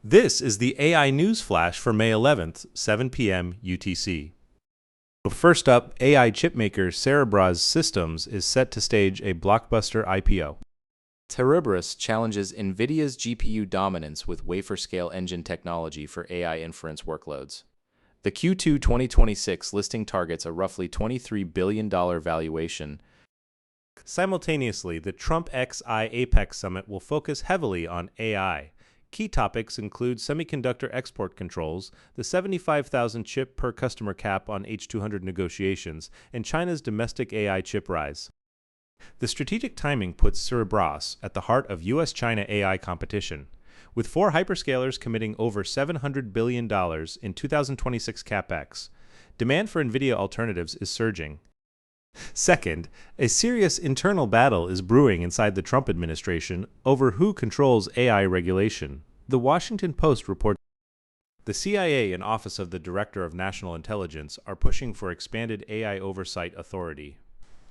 This is the AI News Flash for May 11th, 7 p.m. UTC. First up, AI chipmaker Cerebras Systems is set to stage a blockbuster IPO. Cerebras challenges NVIDIA's GPU dominance with wafer-scale engine technology for AI inference workloads. The Q2 2026 listing targets a roughly $23 billion valuation. Simultaneously, the Trump-Xi AI Apex Summit will focus heavily on AI. Key topics include semiconductor export controls, the 75,000 chip per customer cap on H200 negotiations, and China's domestic AI chip rise. The strategic timing puts Cerebras at the heart of US-China AI competition. With four hyperscalers committing over $700 billion in 2026 capex, demand for NVIDIA alternatives is surging. Second, a serious internal battle is brewing inside the Trump administration over who controls AI regulation. The Washington Post reports the CIA and Office of the Director of National Intelligence are pushing for expanded AI oversight authority.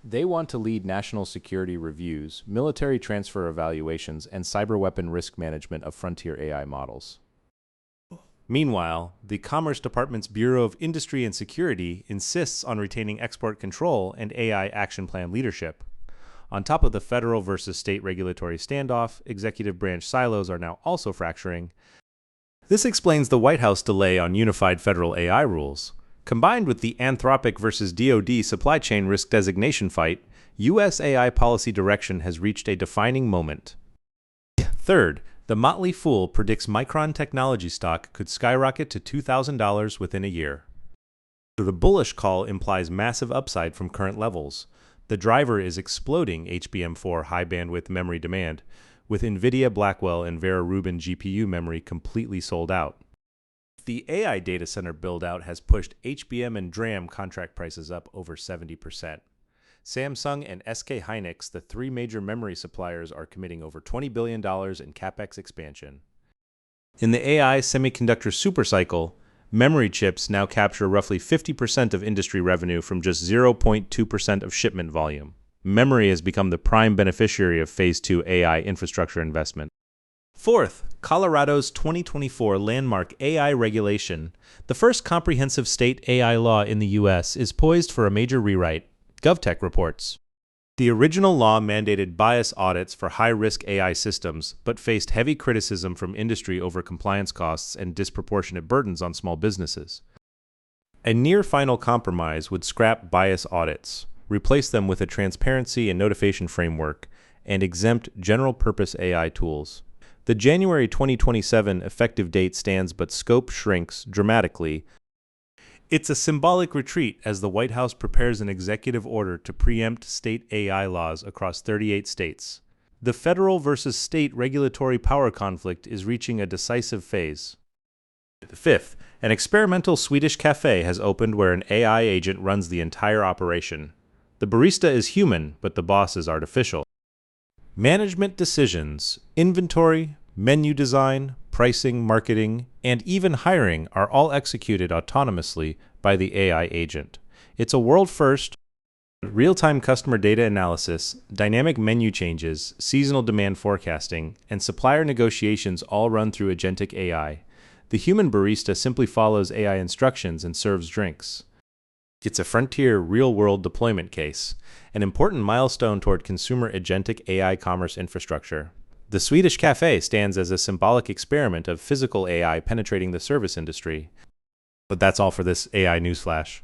They want to lead national security reviews, military transfer evaluations, and cyberweapon risk management of frontier AI models. Meanwhile, the Commerce Department's Bureau of Industry and Security insists on retaining export control and AI action plan leadership. On top of the federal versus state regulatory standoff, executive branch silos are now also fracturing. This explains the White House delay on unified federal AI rules. Combined with the Anthropic versus DoD supply chain risk designation fight, U.S. AI policy direction has reached a defining moment. Third, the Motley Fool predicts Micron technology stock could skyrocket to $2,000 within a year. The bullish call implies massive upside from current levels. The driver is exploding HBM4 high-bandwidth memory demand, with NVIDIA Blackwell and Vera Rubin GPU memory completely sold out. The AI data center build-out has pushed HBM and DRAM contract prices up over 70%. Samsung and SK Hynix, the three major memory suppliers, are committing over $20 billion in capex expansion. In the AI semiconductor supercycle, memory chips now capture roughly 50% of industry revenue from just 0.2% of shipment volume. Memory has become the prime beneficiary of Phase 2 AI infrastructure investment. Fourth, Colorado's 2024 landmark AI regulation, the first comprehensive state AI law in the U.S., is poised for a major rewrite. GovTech reports. The original law mandated bias audits for high-risk AI systems, but faced heavy criticism from industry over compliance costs and disproportionate burdens on small businesses. A near-final compromise would scrap bias audits, replace them with a transparency and notification framework, and exempt general-purpose AI tools. The January 2027 effective date stands, but scope shrinks dramatically. It's a symbolic retreat as the White House prepares an executive order to preempt state AI laws across 38 states. The federal versus state regulatory power conflict is reaching a decisive phase. Fifth, an experimental Swedish cafe has opened where an AI agent runs the entire operation. The barista is human, but the boss is artificial. Management decisions, inventory, menu design, pricing, marketing, and even hiring are all executed autonomously by the AI agent. It's a world first. Real-time customer data analysis, dynamic menu changes, seasonal demand forecasting, and supplier negotiations all run through agentic AI. The human barista simply follows AI instructions and serves drinks. It's a frontier real-world deployment case, an important milestone toward consumer agentic AI commerce infrastructure. The Swedish cafe stands as a symbolic experiment of physical AI penetrating the service industry. But that's all for this AI News Flash.